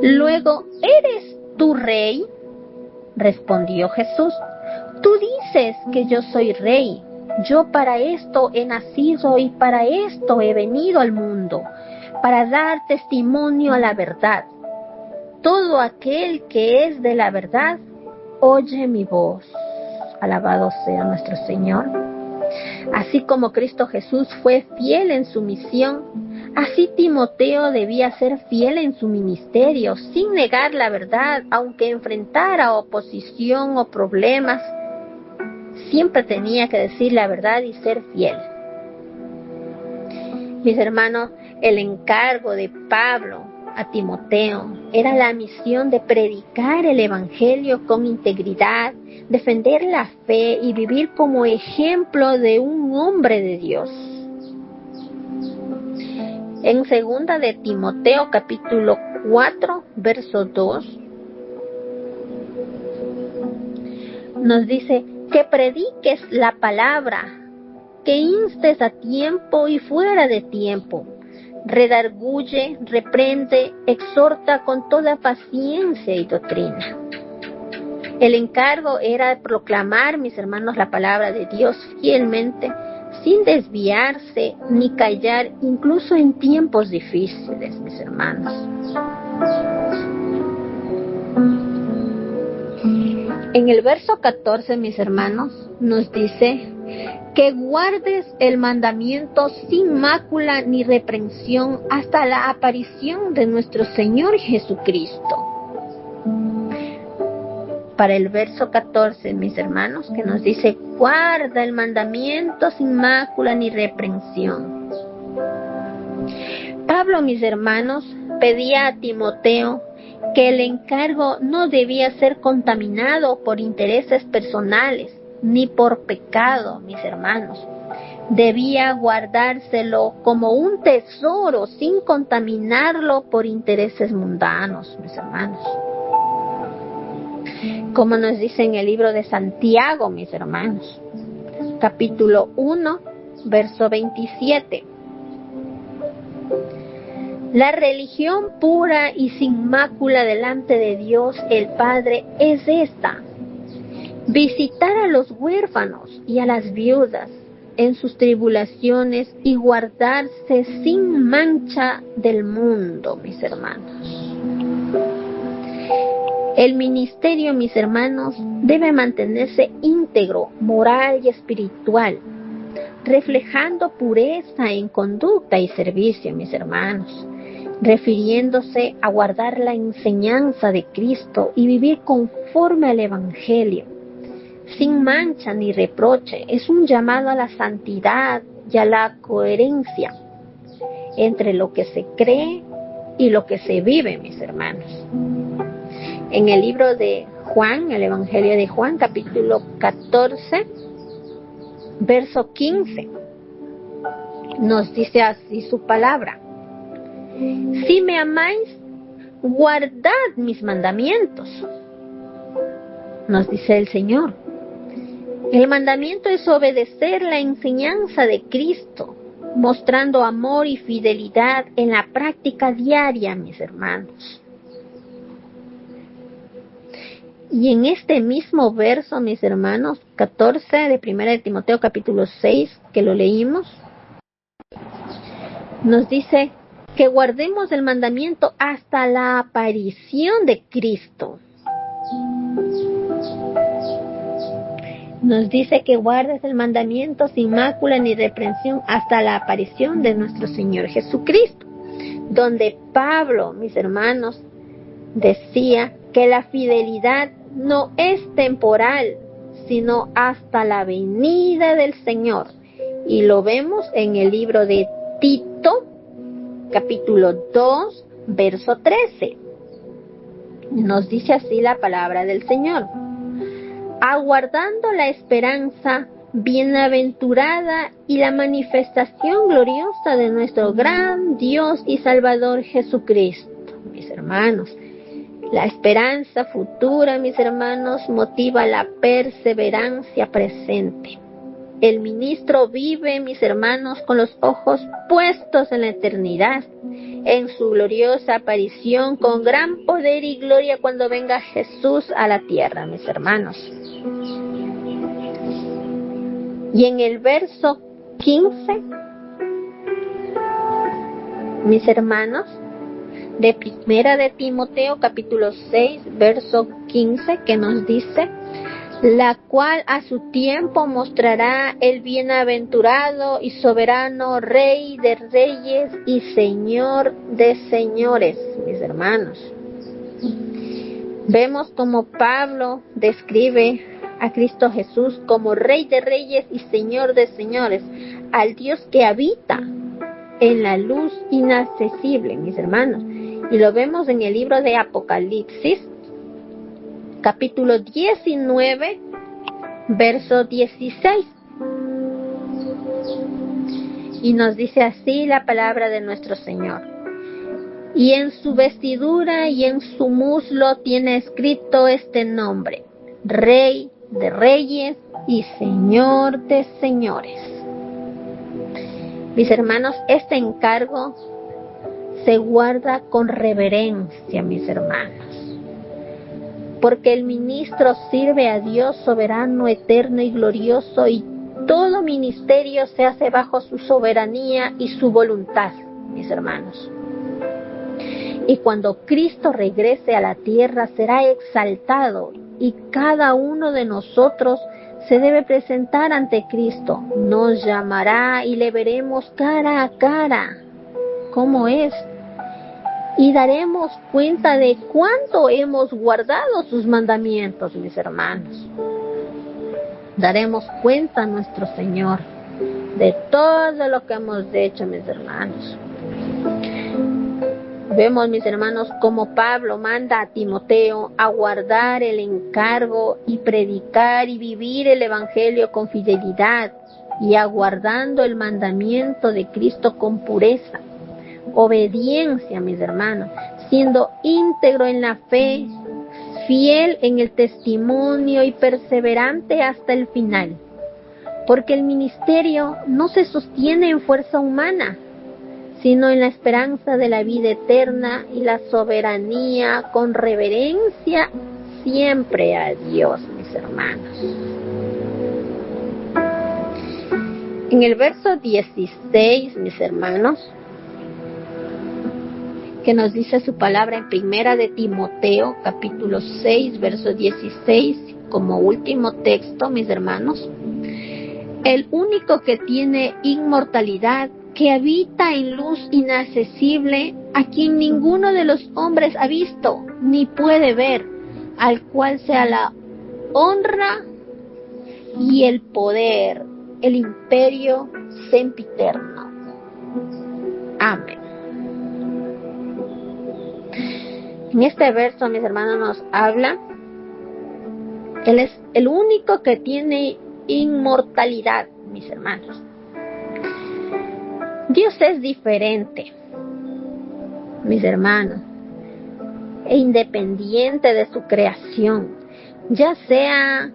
luego, ¿eres tú rey? Respondió Jesús, tú dices que yo soy rey. Yo para esto he nacido y para esto he venido al mundo, para dar testimonio a la verdad. Todo aquel que es de la verdad, oye mi voz. Alabado sea nuestro Señor. Así como Cristo Jesús fue fiel en su misión, así Timoteo debía ser fiel en su ministerio, sin negar la verdad, aunque enfrentara oposición o problemas. Siempre tenía que decir la verdad y ser fiel. Mis hermanos, el encargo de Pablo a Timoteo era la misión de predicar el Evangelio con integridad, defender la fe y vivir como ejemplo de un hombre de Dios. En segunda de Timoteo capítulo 4, verso 2, nos dice que prediques la palabra, que instes a tiempo y fuera de tiempo, redarguye, reprende, exhorta con toda paciencia y doctrina. El encargo era proclamar, mis hermanos, la palabra de Dios fielmente, sin desviarse ni callar, incluso en tiempos difíciles, mis hermanos. En el verso 14, mis hermanos, nos dice que guardes el mandamiento sin mácula ni reprensión hasta la aparición de nuestro Señor Jesucristo. Para el verso 14, mis hermanos, que nos dice, guarda el mandamiento sin mácula ni reprensión. Pablo, mis hermanos, pedía a Timoteo que el encargo no debía ser contaminado por intereses personales, ni por pecado, mis hermanos. Debía guardárselo como un tesoro sin contaminarlo por intereses mundanos, mis hermanos. Como nos dice en el libro de Santiago, mis hermanos, capítulo 1, verso 27. La religión pura y sin mácula delante de Dios el Padre es esta: visitar a los huérfanos y a las viudas en sus tribulaciones y guardarse sin mancha del mundo, mis hermanos. El ministerio, mis hermanos, debe mantenerse íntegro, moral y espiritual, reflejando pureza en conducta y servicio, mis hermanos, refiriéndose a guardar la enseñanza de Cristo y vivir conforme al Evangelio, sin mancha ni reproche. Es un llamado a la santidad y a la coherencia entre lo que se cree y lo que se vive, mis hermanos. En el libro de Juan, el Evangelio de Juan, capítulo 14, verso 15, nos dice así su palabra: si me amáis, guardad mis mandamientos, nos dice el Señor. El mandamiento es obedecer la enseñanza de Cristo, mostrando amor y fidelidad en la práctica diaria, mis hermanos. Y en este mismo verso, mis hermanos, 14 de 1 de Timoteo capítulo 6, que lo leímos, nos dice que guardemos el mandamiento hasta la aparición de Cristo. Nos dice que guardes el mandamiento sin mácula ni reprensión hasta la aparición de nuestro Señor Jesucristo, donde Pablo, mis hermanos, decía que la fidelidad no es temporal, sino hasta la venida del Señor. Y lo vemos en el libro de Tito, capítulo 2, verso 13. Nos dice así la palabra del Señor: aguardando la esperanza bienaventurada y la manifestación gloriosa de nuestro gran Dios y Salvador Jesucristo. Mis hermanos, la esperanza futura, mis hermanos, motiva la perseverancia presente. El ministro vive, mis hermanos, con los ojos puestos en la eternidad, en su gloriosa aparición con gran poder y gloria cuando venga Jesús a la tierra, mis hermanos. Y en el verso 15, mis hermanos, de 1 de Timoteo capítulo 6, verso 15, que nos dice: la cual a su tiempo mostrará el bienaventurado y soberano Rey de reyes y Señor de señores, mis hermanos. Vemos como Pablo describe a Cristo Jesús como Rey de reyes y Señor de señores, al Dios que habita en la luz inaccesible, mis hermanos. Y lo vemos en el libro de Apocalipsis, capítulo 19, verso 16. Y nos dice así la palabra de nuestro Señor: y en su vestidura y en su muslo tiene escrito este nombre: Rey de reyes y Señor de señores. Mis hermanos, este encargo se guarda con reverencia, mis hermanos, porque el ministro sirve a Dios soberano, eterno y glorioso, y todo ministerio se hace bajo su soberanía y su voluntad, mis hermanos. Y cuando Cristo regrese a la tierra será exaltado, y cada uno de nosotros se debe presentar ante Cristo. Nos llamará y le veremos cara a cara, como es, y daremos cuenta de cuánto hemos guardado sus mandamientos, mis hermanos. Daremos cuenta a nuestro Señor de todo lo que hemos hecho, mis hermanos. Vemos, mis hermanos, como Pablo manda a Timoteo a guardar el encargo y predicar y vivir el Evangelio con fidelidad, y aguardando el mandamiento de Cristo con pureza, obediencia, mis hermanos, siendo íntegro en la fe, fiel en el testimonio y perseverante hasta el final. Porque el ministerio no se sostiene en fuerza humana, sino en la esperanza de la vida eterna y la soberanía con reverencia siempre a Dios, mis hermanos. En el verso 16, mis hermanos, que nos dice su palabra en 1 de Timoteo, capítulo 6, verso 16, como último texto, mis hermanos: el único que tiene inmortalidad, que habita en luz inaccesible, a quien ninguno de los hombres ha visto ni puede ver, al cual sea la honra y el poder, el imperio sempiterno. Amén. En este verso, mis hermanos, nos habla, Él es el único que tiene inmortalidad, mis hermanos. Dios es diferente, mis hermanos, e independiente de su creación, ya sean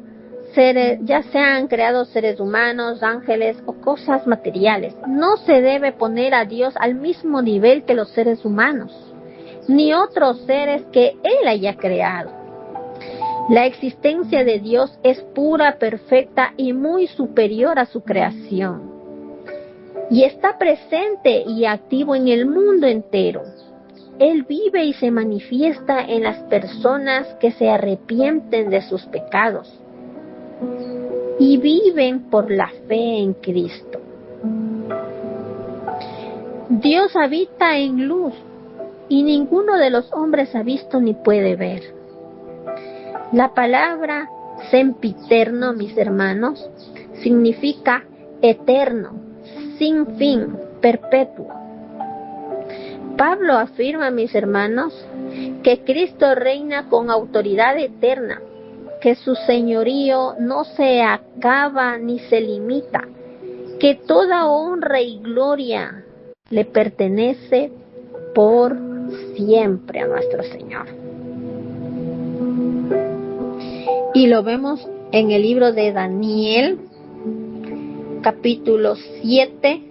creados seres humanos, ángeles o cosas materiales. No se debe poner a Dios al mismo nivel que los seres humanos, ni otros seres que Él haya creado. La existencia de Dios es pura, perfecta y muy superior a su creación. Y está presente y activo en el mundo entero. Él vive y se manifiesta en las personas que se arrepienten de sus pecados y viven por la fe en Cristo. Dios habita en luz y ninguno de los hombres ha visto ni puede ver. La palabra sempiterno, mis hermanos, significa eterno, sin fin, perpetuo. Pablo afirma, mis hermanos, que Cristo reina con autoridad eterna, que su señorío no se acaba ni se limita, que toda honra y gloria le pertenece por siempre a nuestro Señor. Y lo vemos en el libro de Daniel, capítulo 7,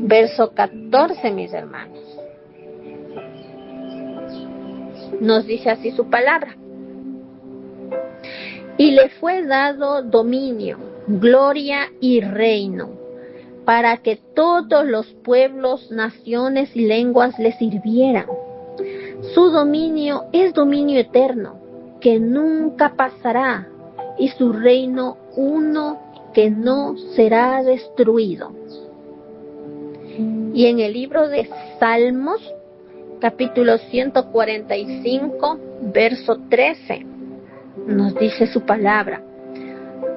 verso 14, mis hermanos. Nos dice así su palabra. Y le fue dado dominio, gloria y reino, para que todos los pueblos, naciones y lenguas le sirvieran. Su dominio es dominio eterno, que nunca pasará, y su reino uno que no será destruido. Y en el libro de Salmos, capítulo 145, verso 13, nos dice su palabra: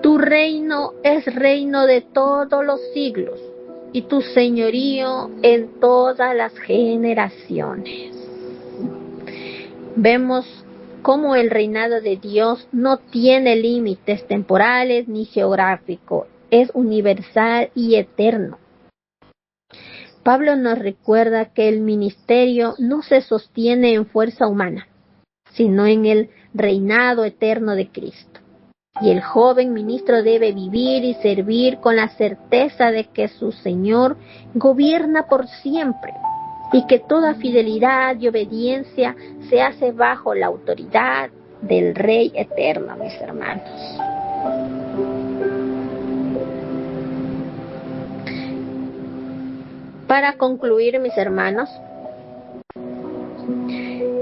tu reino es reino de todos los siglos, y tu señorío en todas las generaciones. Vemos cómo el reinado de Dios no tiene límites temporales ni geográficos, es universal y eterno. Pablo nos recuerda que el ministerio no se sostiene en fuerza humana, sino en el reinado eterno de Cristo. Y el joven ministro debe vivir y servir con la certeza de que su Señor gobierna por siempre y que toda fidelidad y obediencia se hace bajo la autoridad del Rey eterno, mis hermanos. Para concluir, mis hermanos,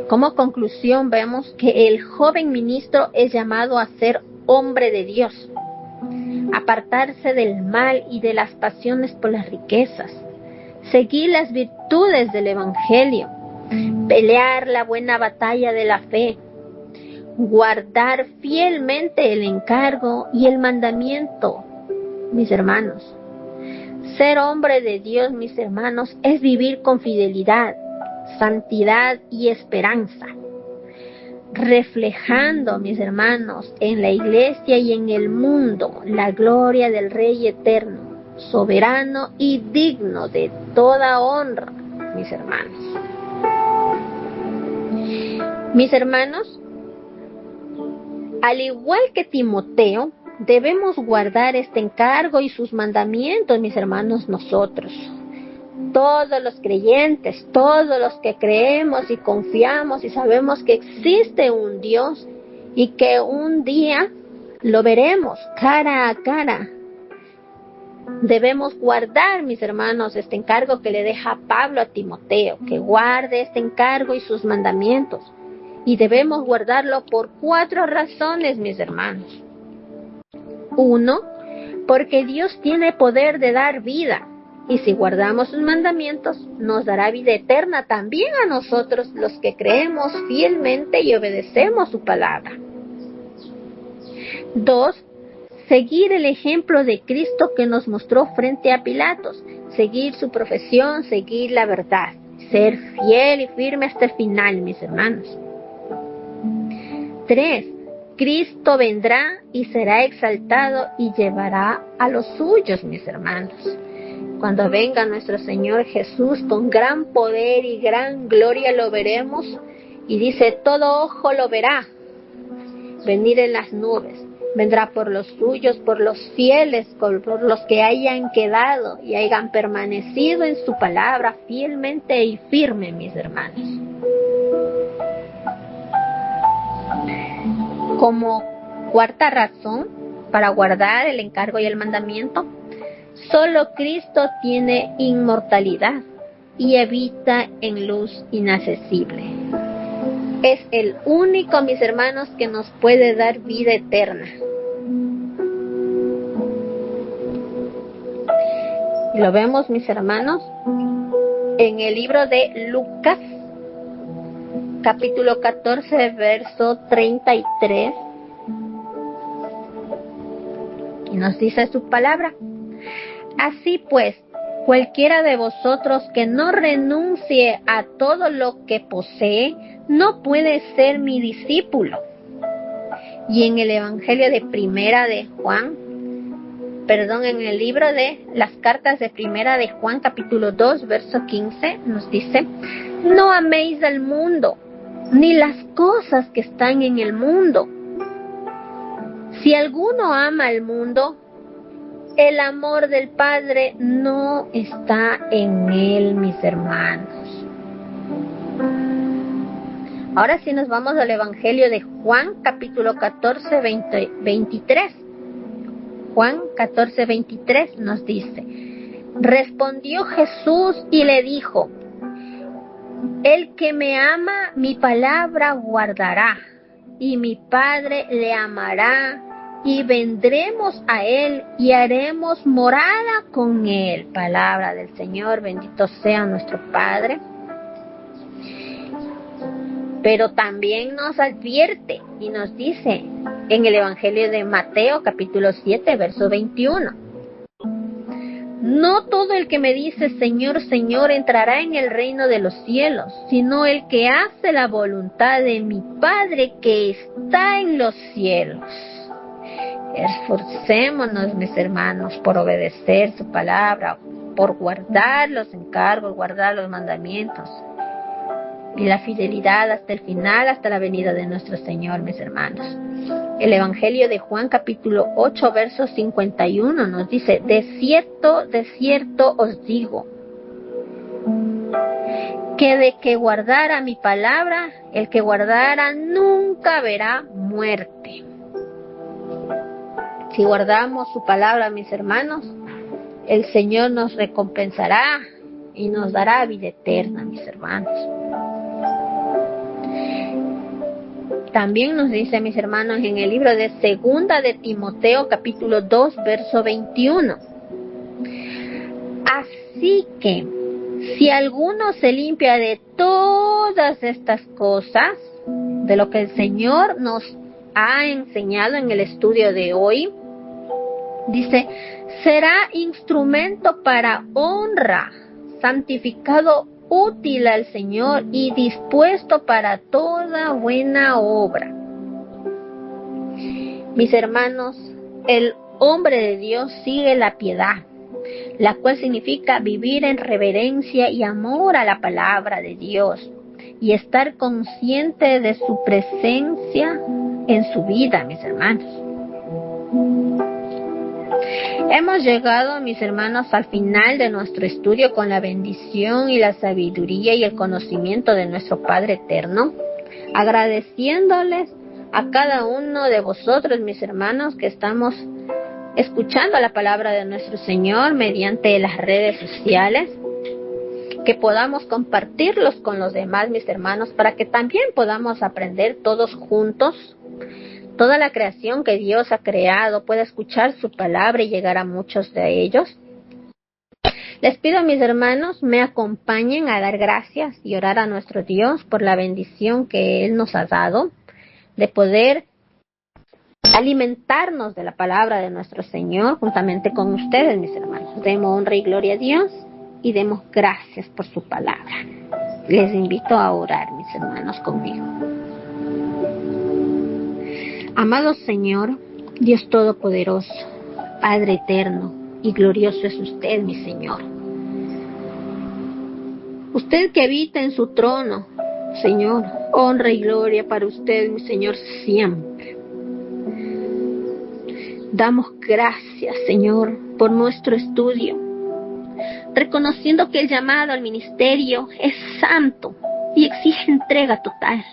como conclusión vemos que el joven ministro es llamado a ser hombre de Dios, apartarse del mal y de las pasiones por las riquezas, seguir las virtudes del Evangelio, pelear la buena batalla de la fe, guardar fielmente el encargo y el mandamiento, mis hermanos. Ser hombre de Dios, mis hermanos, es vivir con fidelidad, santidad y esperanza, reflejando, mis hermanos, en la iglesia y en el mundo la gloria del Rey eterno, soberano y digno de toda honra, mis hermanos. Mis hermanos, al igual que Timoteo, debemos guardar este encargo y sus mandamientos, mis hermanos, nosotros. Todos los creyentes, todos los que creemos y confiamos y sabemos que existe un Dios y que un día lo veremos cara a cara. Debemos guardar, mis hermanos, este encargo que le deja Pablo a Timoteo, que guarde este encargo y sus mandamientos. Y debemos guardarlo por 4 razones, mis hermanos. 1, porque Dios tiene poder de dar vida, y si guardamos sus mandamientos, nos dará vida eterna también a nosotros, los que creemos fielmente y obedecemos su palabra. 2, seguir el ejemplo de Cristo que nos mostró frente a Pilatos, seguir su profesión, seguir la verdad, ser fiel y firme hasta el final, mis hermanos. 3. Cristo vendrá y será exaltado y llevará a los suyos, mis hermanos. Cuando venga nuestro Señor Jesús con gran poder y gran gloria lo veremos, y dice, todo ojo lo verá venir en las nubes. Vendrá por los suyos, por los fieles, por los que hayan quedado y hayan permanecido en su palabra fielmente y firme, mis hermanos. Como cuarta razón para guardar el encargo y el mandamiento, solo Cristo tiene inmortalidad y habita en luz inaccesible. Es el único, mis hermanos, que nos puede dar vida eterna. Lo vemos, mis hermanos, en el libro de Lucas, capítulo 14, verso 33. Y nos dice su palabra. Así pues, cualquiera de vosotros que no renuncie a todo lo que posee, no puede ser mi discípulo. Y en el Evangelio de en el libro de las cartas de Primera de Juan, capítulo 2, verso 15, nos dice, no améis al mundo, ni las cosas que están en el mundo. Si alguno ama al mundo, el amor del Padre no está en él, mis hermanos. Ahora sí nos vamos al Evangelio de Juan, capítulo 14, 23. Juan 14, 23 nos dice, respondió Jesús y le dijo, el que me ama, mi palabra guardará, y mi Padre le amará, y vendremos a él y haremos morada con él. Palabra del Señor, bendito sea nuestro Padre. Pero también nos advierte y nos dice en el Evangelio de Mateo, capítulo 7, verso 21. No todo el que me dice Señor, Señor entrará en el reino de los cielos, sino el que hace la voluntad de mi Padre que está en los cielos. Esforcémonos, mis hermanos, por obedecer su palabra, por guardar los encargos, guardar los mandamientos y la fidelidad hasta el final, hasta la venida de nuestro Señor, mis hermanos. El Evangelio de Juan, capítulo 8, verso 51 nos dice, de cierto os digo, que de que guardara mi palabra, el que guardara nunca verá muerte. Si guardamos su palabra, mis hermanos, el Señor nos recompensará y nos dará vida eterna, mis hermanos. También nos dice, mis hermanos, en el libro de Segunda de Timoteo, capítulo 2, verso 21. Así que, si alguno se limpia de todas estas cosas, de lo que el Señor nos ha enseñado en el estudio de hoy, dice, será instrumento para honra, santificado, útil al Señor y dispuesto para toda buena obra. Mis hermanos, el hombre de Dios sigue la piedad, la cual significa vivir en reverencia y amor a la palabra de Dios y estar consciente de su presencia en su vida, mis hermanos. Hemos llegado, mis hermanos, al final de nuestro estudio con la bendición y la sabiduría y el conocimiento de nuestro Padre Eterno, agradeciéndoles a cada uno de vosotros, mis hermanos, que estamos escuchando la palabra de nuestro Señor mediante las redes sociales, que podamos compartirlos con los demás, mis hermanos, para que también podamos aprender todos juntos. Toda la creación que Dios ha creado pueda escuchar su palabra y llegar a muchos de ellos. Les pido, mis hermanos, me acompañen a dar gracias y orar a nuestro Dios por la bendición que Él nos ha dado de poder alimentarnos de la palabra de nuestro Señor juntamente con ustedes, mis hermanos. Demos honra y gloria a Dios y demos gracias por su palabra. Les invito a orar, mis hermanos, conmigo. Amado Señor, Dios Todopoderoso, Padre eterno y glorioso es usted, mi Señor. Usted que habita en su trono, Señor, honra y gloria para usted, mi Señor, siempre. Damos gracias, Señor, por nuestro estudio, reconociendo que el llamado al ministerio es santo y exige entrega total.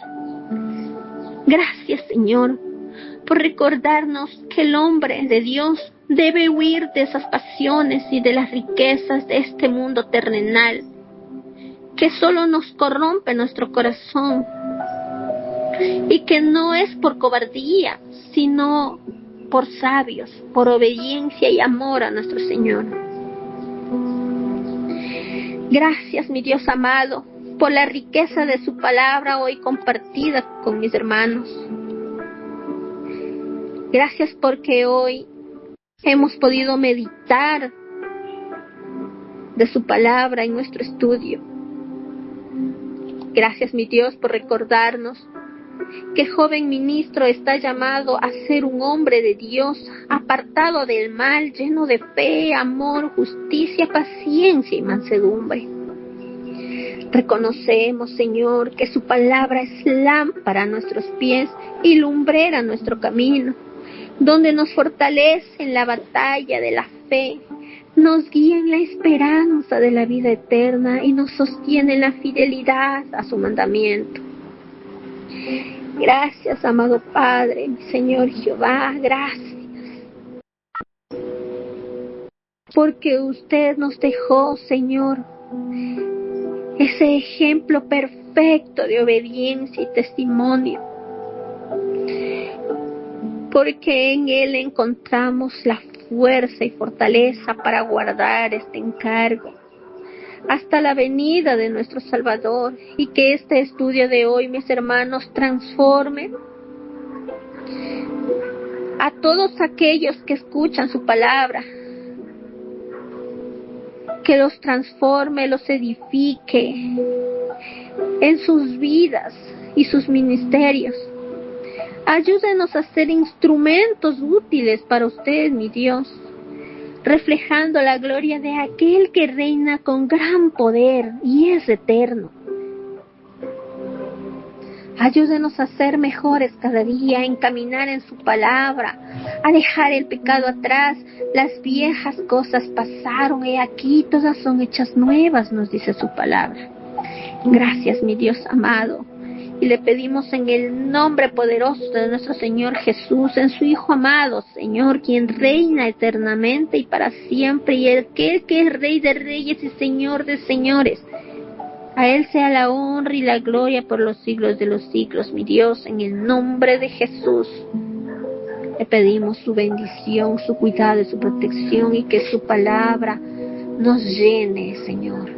Gracias, Señor, por recordarnos que el hombre de Dios debe huir de esas pasiones y de las riquezas de este mundo terrenal, que solo nos corrompe nuestro corazón, y que no es por cobardía, sino por sabios, por obediencia y amor a nuestro Señor. Gracias, mi Dios amado, por la riqueza de su palabra hoy compartida con mis hermanos. Gracias porque hoy hemos podido meditar de su palabra en nuestro estudio. Gracias, mi Dios, por recordarnos que el joven ministro está llamado a ser un hombre de Dios, apartado del mal, lleno de fe, amor, justicia, paciencia y mansedumbre. Reconocemos, Señor, que su palabra es lámpara a nuestros pies y lumbrera a nuestro camino, donde nos fortalece en la batalla de la fe, nos guía en la esperanza de la vida eterna y nos sostiene en la fidelidad a su mandamiento. Gracias, amado Padre, mi Señor Jehová, gracias, porque usted nos dejó, Señor, ese ejemplo perfecto de obediencia y testimonio, porque en Él encontramos la fuerza y fortaleza para guardar este encargo hasta la venida de nuestro Salvador, y que este estudio de hoy, mis hermanos, transforme a todos aquellos que escuchan su palabra, que los transforme, los edifique en sus vidas y sus ministerios. Ayúdenos a ser instrumentos útiles para usted, mi Dios, reflejando la gloria de aquel que reina con gran poder y es eterno. Ayúdenos a ser mejores cada día, a encaminar en su palabra, a dejar el pecado atrás. Las viejas cosas pasaron, y aquí todas son hechas nuevas, nos dice su palabra. Gracias, mi Dios amado. Y le pedimos en el nombre poderoso de nuestro Señor Jesús, en su Hijo amado, Señor, quien reina eternamente y para siempre, y aquel que es Rey de reyes y Señor de señores. A Él sea la honra y la gloria por los siglos de los siglos, mi Dios, en el nombre de Jesús. Le pedimos su bendición, su cuidado y su protección, y que su palabra nos llene, Señor.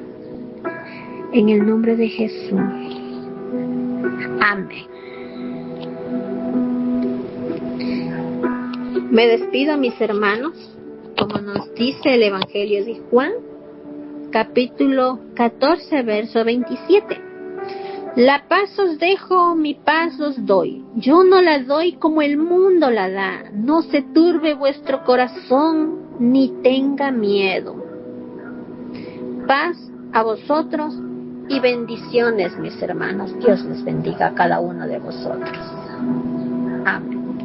En el nombre de Jesús. Amén. Me despido, mis hermanos, como nos dice el Evangelio de Juan, capítulo 14, verso 27. La paz os dejo, mi paz os doy. Yo no la doy como el mundo la da. No se turbe vuestro corazón, ni tenga miedo. Paz a vosotros y bendiciones, mis hermanos. Dios les bendiga a cada uno de vosotros. Amén.